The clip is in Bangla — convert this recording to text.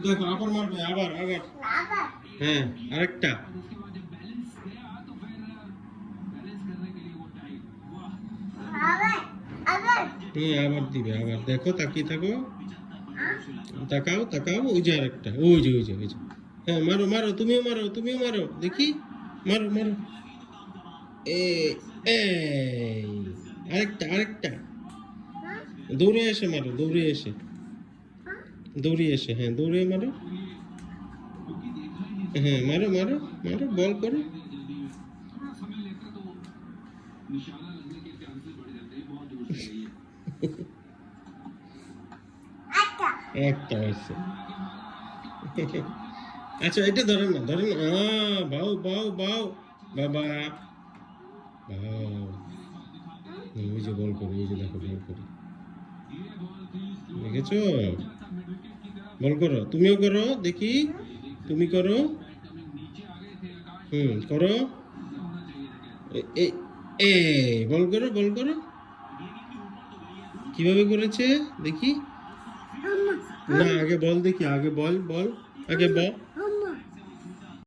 দেখো আবার মারবে, আবার আবার। হ্যাঁ, আরেকটা। আবার দিবে, আবার দেখো, তাকিয়ে থাকো, তাকাও তাকাও, ওই যে আরেকটা, ওই যে ওই যে ওই যে। হ্যাঁ, মারো মারো, তুমিও মারো, তুমিও মারো, দেখি, মারো মারো। এ এই আরেকটা আরেকটা, দৌড়ে এসে মারো, দৌড়ে এসে, দৌড়ে এসে, হ্যাঁ দৌড়ে মারো। হ্যাঁ, মারো মারো মারো, বল করো। একটা হয়েছে। আচ্ছা, এটা ধরেন না, ধরেন না, বাউ বাউ বাউ, বাবা বাউ। ওই যে বল করি, এই যে দেখো বল করি, দেখেছো? বল করো, তুমিও করো, দেখি, তুমি করো। করো। বল করো, বল করো। কিভাবে করেছে দেখি? না, আগে বল দেখি, আগে বল বল, আগে বল।